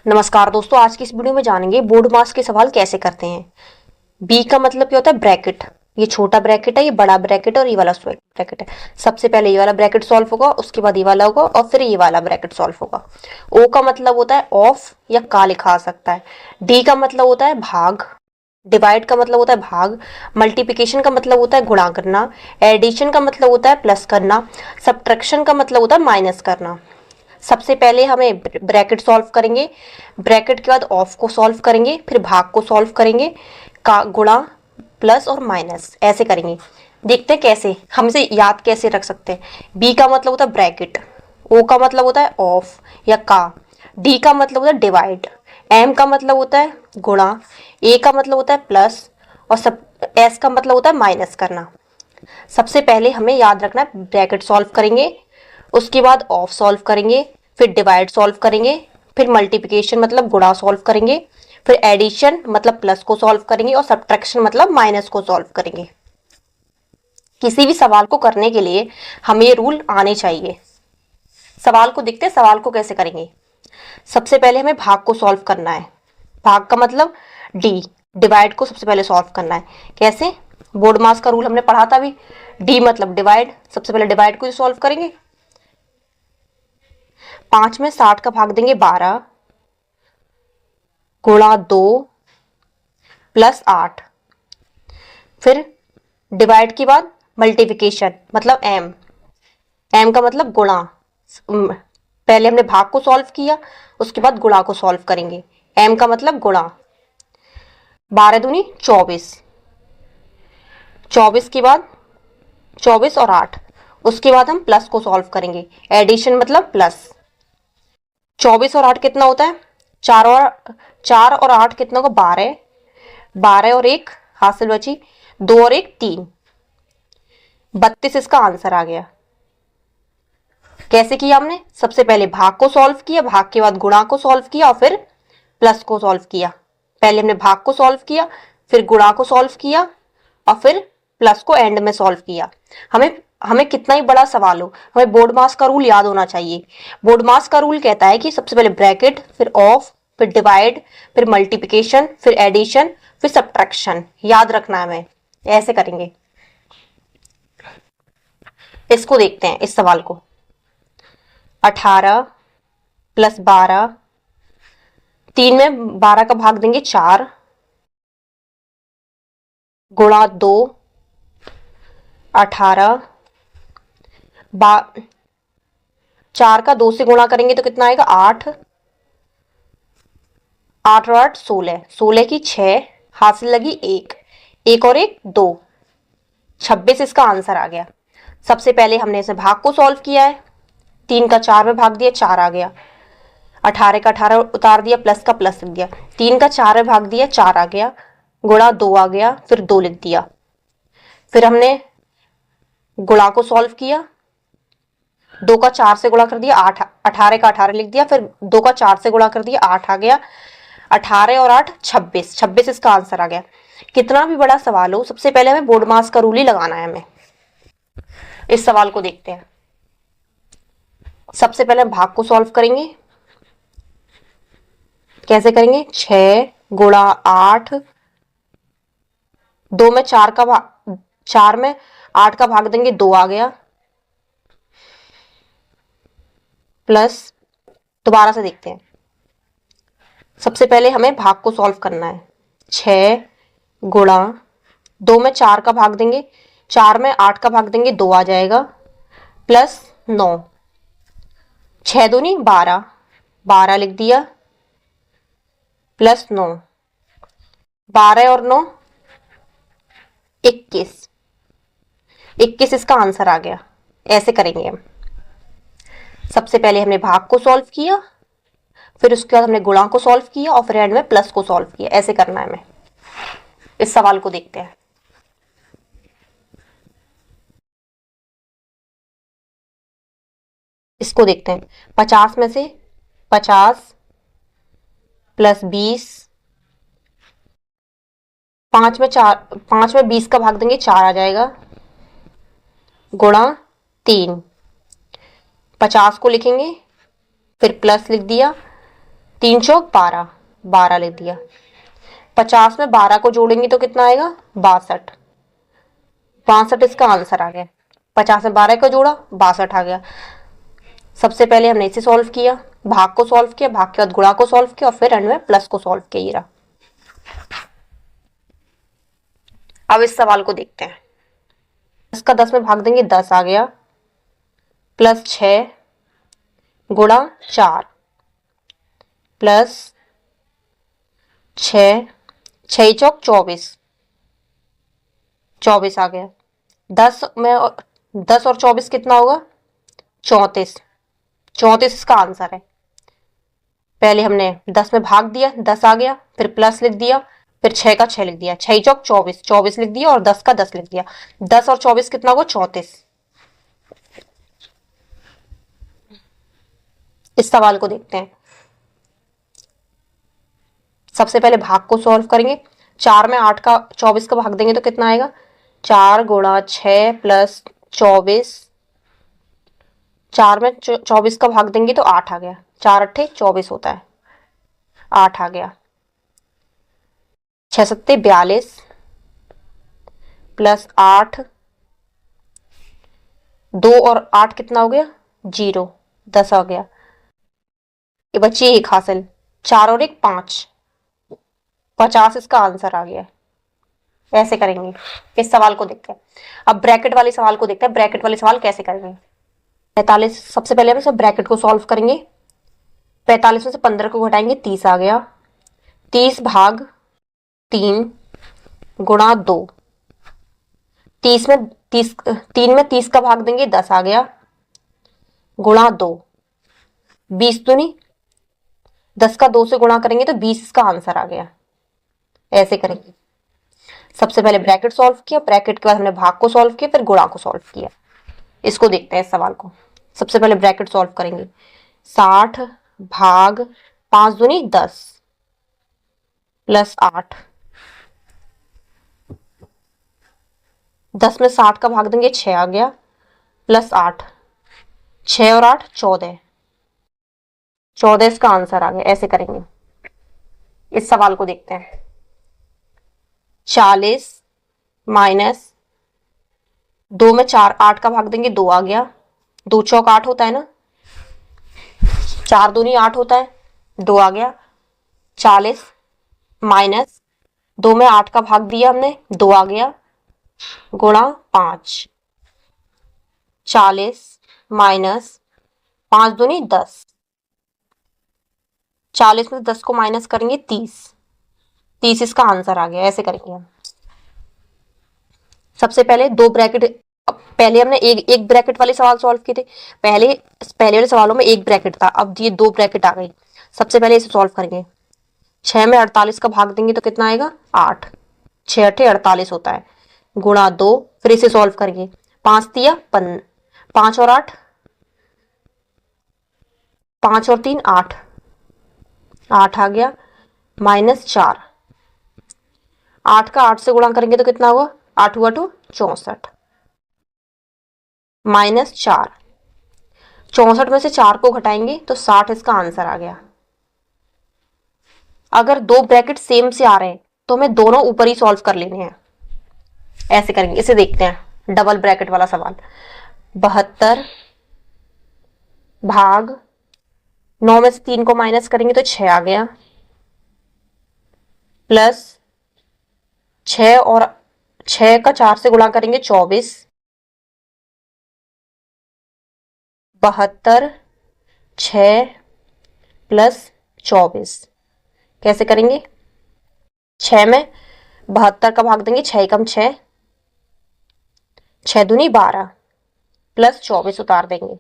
नमस्कार दोस्तों, आज की इस वीडियो में जानेंगे बोर्ड मास के सवाल कैसे करते हैं। बी का मतलब क्या होता है? ब्रैकेट। ये छोटा ब्रैकेट है, ये बड़ा ब्रैकेट है और ये वाला स्क्वायर ब्रैकेट है। सबसे पहले ये वाला ब्रैकेट सॉल्व होगा, उसके बाद ये वाला होगा और फिर ये वाला ब्रैकेट सॉल्व होगा। ओ का मतलब होता है ऑफ या का लिखा आ सकता है। डी का मतलब होता है भाग। डिवाइड का मतलब होता है भाग। मल्टीप्लिकेशन का मतलब होता है गुणा करना। एडिशन का मतलब होता है प्लस करना। सब्ट्रैक्शन का मतलब होता है माइनस करना। सबसे पहले हमें ब्रैकेट सॉल्व करेंगे, ब्रैकेट के बाद ऑफ को सॉल्व करेंगे, फिर भाग को सॉल्व करेंगे, का गुणा प्लस और माइनस ऐसे करेंगे। देखते हैं कैसे हम इसे याद कैसे रख सकते हैं। बी का मतलब होता है ब्रैकेट, ओ का मतलब होता है ऑफ या का, डी का मतलब होता है डिवाइड, एम का मतलब होता है गुणा, ए का मतलब होता है प्लस और सब एस का मतलब होता है माइनस करना। सबसे पहले हमें याद रखना है ब्रैकेट सॉल्व करेंगे, उसके बाद ऑफ सॉल्व करेंगे, फिर डिवाइड सॉल्व करेंगे, फिर मल्टीप्लिकेशन मतलब गुणा सॉल्व करेंगे, फिर एडिशन मतलब प्लस को सॉल्व करेंगे और सब्ट्रैक्शन मतलब माइनस को सॉल्व करेंगे। किसी भी सवाल को करने के लिए हमें ये रूल आने चाहिए। सवाल को देखते हैं, सवाल को कैसे करेंगे। सबसे पहले हमें भाग को सॉल्व करना है। भाग का मतलब डी। डिवाइड को सबसे पहले सॉल्व करना है। कैसे? बोर्ड मास का रूल हमने पढ़ा था अभी। डी मतलब डिवाइड, सबसे पहले डिवाइड को ही सॉल्व करेंगे। 5 में 60 का भाग देंगे 12 गुणा 2 प्लस 8। फिर डिवाइड के बाद मल्टीप्लिकेशन मतलब एम। एम का मतलब गुणा। पहले हमने भाग को सॉल्व किया, उसके बाद गुणा को सॉल्व करेंगे। एम का मतलब गुणा। 12 दूनी 24, 24 के बाद 24 और 8, उसके बाद हम प्लस को सॉल्व करेंगे। एडिशन मतलब प्लस। 24 और 8 कितना होता है? 4 और 8 कितना होगा? 12। 12 और 1 हासिल बची, 2 और 1 3, 32 इसका आंसर आ गया। कैसे किया हमने? सबसे पहले भाग को सॉल्व किया, भाग के बाद गुणा को सॉल्व किया और फिर प्लस को सॉल्व किया। पहले हमने भाग को सॉल्व किया, फिर गुणा को सॉल्व किया और फिर प्लस को एंड में सॉल्व किया। हमें हमें कितना ही बड़ा सवाल हो, हमें बोर्ड मास का रूल याद होना चाहिए। बोर्ड मास का रूल कहता है कि सबसे पहले ब्रैकेट, फिर ऑफ, फिर डिवाइड, फिर मल्टीप्लिकेशन, फिर एडिशन, फिर सब्ट्रैक्शन। याद रखना है हमें। ऐसे करेंगे। इसको देखते हैं, इस सवाल को। 18 प्लस 12, 3 में 12 का भाग देंगे 4 गुणा 2 18, 4 का 2 से गुणा करेंगे तो कितना आएगा? 8। 8 और 8 16, 16 की 6 हासिल लगी 1, 1 और 1 2, 26 इसका आंसर आ गया। सबसे पहले हमने इसे भाग को सॉल्व किया है। 3 का 4 में भाग दिया, 4 आ गया। 18 का 18 उतार दिया, प्लस का प्लस लिख दिया। 3 का 4 में भाग दिया, 4 आ गया। गुणा 2 आ गया, फिर 2 लिख दिया। फिर हमने गुणा को सॉल्व किया, 2 का 4 से गुणा कर दिया 8, 18 का 18 लिख दिया, फिर 2 का 4 से गुणा कर दिया 8 आ गया। 18 और 8 26, 26 इसका आंसर आ गया। कितना भी बड़ा सवाल हो, सबसे पहले हमें बोर्ड मास का रूल ही लगाना है। हमें इस सवाल को देखते हैं। सबसे पहले हम भाग को सॉल्व करेंगे। कैसे करेंगे? 6 गुणा 8, 2 में 4 का भाग, 4 में 8 का भाग देंगे 2 आ गया, प्लस। दोबारा से देखते हैं। सबसे पहले हमें भाग को सॉल्व करना है। 6 गुणा 2 में 4 का भाग देंगे, 4 में 8 का भाग देंगे 2 आ जाएगा, प्लस 9। 6 दूनी 12, 12 लिख दिया, प्लस 9। 12 और 9 21, 21 इसका आंसर आ गया। ऐसे करेंगे हम। सबसे पहले हमने भाग को सॉल्व किया, फिर उसके बाद हमने गुणा को सॉल्व किया और फिर एंड में प्लस को सॉल्व किया। ऐसे करना है हमें। इस सवाल को देखते हैं। इसको देखते हैं। 50 में से 50 प्लस 20, 5 में 4, 5 में 20 का भाग देंगे 4 आ जाएगा, गुणा 3। 50 को लिखेंगे, फिर प्लस लिख दिया, 3 चौक 12, 12 लिख दिया। 50 में 12 को जोड़ेंगे तो कितना आएगा? 62, 62 इसका आंसर आ गया। 50 में 12 को जोड़ा, 62 आ गया। सबसे पहले हमने इसे सॉल्व किया, भाग को सॉल्व किया, भाग के बाद गुणा को सॉल्व किया और फिर एंड में प्लस को सॉल्व किया। ये रहा। अब इस सवाल को देखते हैं। 10 का 10 में भाग देंगे, 10 आ गया, प्लस 6 गुणा 4 प्लस 6, 6 चौक 24, 24 आ गया। 10 और 24 कितना होगा? 34, 34 इसका आंसर है। पहले हमने 10 में भाग दिया, 10 आ गया, फिर प्लस लिख दिया, फिर 6 का 6 लिख दिया, 6 चौक 24, 24 लिख दिया और 10 का 10 लिख दिया। 10 और 24 कितना होगा? 34। इस सवाल को देखते हैं। सबसे पहले भाग को सॉल्व करेंगे। 4 में 8 का 24 का भाग देंगे तो कितना आएगा? 4 गुणा 6 प्लस 24, 4 में 24 का भाग देंगे तो 8 आ गया, 4 अट्ठे 24 होता है, 8 आ गया। 6 सत्ते 42 प्लस 8, 2 और 8 कितना हो गया? 0, 10 आ गया। ये बच्चे एक हासिल, 4 और 1 5, 50 इसका आंसर आ गया। ऐसे करेंगे। इस सवाल को देखते हैं। अब ब्रैकेट वाले सवाल को देखते हैं। ब्रैकेट वाले सवाल कैसे करेंगे? 45, सबसे पहले हम सब ब्रैकेट को सॉल्व करेंगे। 45 में से 15 को घटाएंगे, 30 आ गया। 30 भाग 3 गुणा 2, 3 में 30 का भाग देंगे, 10 आ गया, गुणा 2, 20 तो नहीं, 10 का 2 से गुणा करेंगे तो 20 इसका आंसर आ गया। ऐसे करेंगे। सबसे पहले ब्रैकेट सॉल्व किया, ब्रैकेट के बाद हमने भाग को सॉल्व किया, फिर गुणा को सॉल्व किया। इसको देखते हैं इस सवाल को। सबसे पहले ब्रैकेट सॉल्व करेंगे। 60 भाग 5 दूनी 10 प्लस 8, 10 में 60 का भाग देंगे, 6 आ गया, प्लस 8, 6 और 8 14, 14 इसका आंसर आ गया। ऐसे करेंगे। इस सवाल को देखते हैं। 40 माइनस 2 में 4 8 का भाग देंगे, 2 आ गया, 2 चौक 8 होता है ना, 4 दूनी 8 होता है, 2 आ गया। 40 माइनस 2 में 8 का भाग दिया हमने, 2 आ गया, गुणा 5, 40 माइनस 5 दूनी 10, 40 में 10 को माइनस करेंगे 30, 30 इसका आंसर आ गया। ऐसे करेंगे हम। सबसे पहले दो ब्रैकेट, पहले हमने एक ब्रैकेट वाले सवाल सॉल्व किए थे। पहले वाले सवालों में एक ब्रैकेट था, अब ये 2 ब्रैकेट आ गई। सबसे पहले इसे सॉल्व करेंगे। 6 में 48 का भाग देंगे तो कितना आएगा? 8, 6 अठे 48 होता है, गुणा 2, फिर इसे सॉल्व करेंगे। 5 दिया 5 और 8, 5 और 3 8, 8 आ गया, माइनस 4, 8 का 8 से गुणा करेंगे तो कितना हुआ? 8 हुआ 2 64, माइनस 4, 64 में से 4 को घटाएंगे तो 60 इसका आंसर आ गया। अगर 2 ब्रैकेट सेम से आ रहे हैं तो हमें दोनों ऊपर ही सॉल्व कर लेने हैं। ऐसे करेंगे। इसे देखते हैं, डबल ब्रैकेट वाला सवाल। 72 भाग 9 में से 3 को माइनस करेंगे तो 6 आ गया, प्लस 6 और 6 का 4 से गुणा करेंगे 24, 72 6 प्लस 24। कैसे करेंगे? 6 में 72 का भाग देंगे, 6 एकम 6, 6 दूनी 12 प्लस 24 उतार देंगे।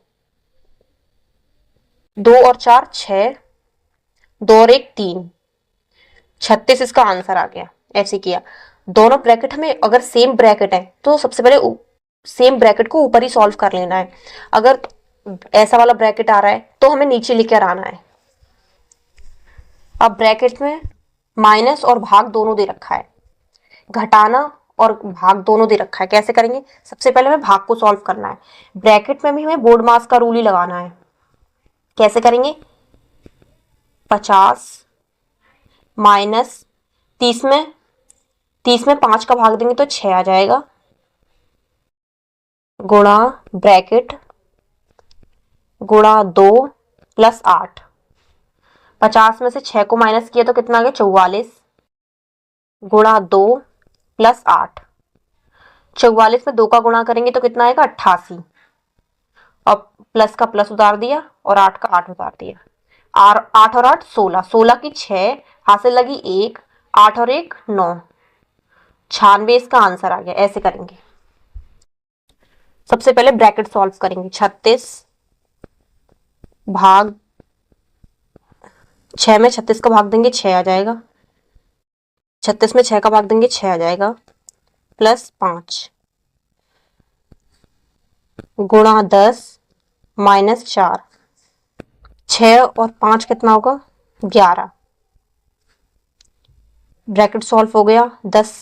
2 और 4 6, 2 और 1 3, 36 इसका आंसर आ गया। ऐसे किया। दोनों ब्रैकेट हमें अगर सेम ब्रैकेट है तो सबसे पहले सेम ब्रैकेट को ऊपर ही सॉल्व कर लेना है। अगर ऐसा वाला ब्रैकेट आ रहा है तो हमें नीचे लेकर आना है। अब ब्रैकेट में माइनस और भाग दोनों दे रखा है, घटाना और भाग दोनों दे रखा है। कैसे करेंगे? सबसे पहले हमें भाग को सॉल्व करना है। ब्रैकेट में भी हमें बोर्ड मास का रूल ही लगाना है। कैसे करेंगे? 50 माइनस 30 में 5 का भाग देंगे तो 6 आ जाएगा, गुणा ब्रैकेट गुणा 2 प्लस 8। 50 में से 6 को माइनस किया तो कितना आ गया 44, गुणा 2 प्लस 8। 44 में 2 का गुणा करेंगे तो कितना आएगा 88, और प्लस का प्लस उतार दिया और 8 का 8 उतार दिया। 8 और 8 16, 16 की 6 हासिल लगी 1, 8 और 1 9, 96 इसका आंसर आ गया। ऐसे करेंगे। सबसे पहले ब्रैकेट सॉल्व करेंगे। 36 भाग 6 में 36 का भाग देंगे 6 आ जाएगा, 36 में 6 का भाग देंगे 6 आ जाएगा, प्लस 5 गुणा 10 माइनस 4। 6 और 5 कितना होगा 11। ब्रैकेट सॉल्व हो गया। 10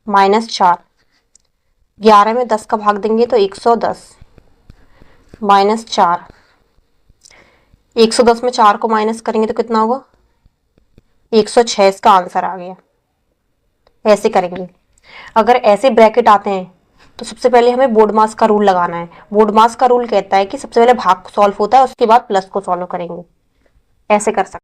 माइनस 4, 11 में 10 का भाग देंगे तो 110 माइनस 4। 110 में 4 को माइनस करेंगे तो कितना होगा 106, इसका आंसर आ गया। ऐसे करेंगे। अगर ऐसे ब्रैकेट आते हैं तो सबसे पहले हमें बोर्ड मास का रूल लगाना है। बोर्ड मास का रूल कहता है कि सबसे पहले भाग सॉल्व होता है, उसके बाद प्लस को सॉल्व करेंगे। ऐसे कर सकते हैं।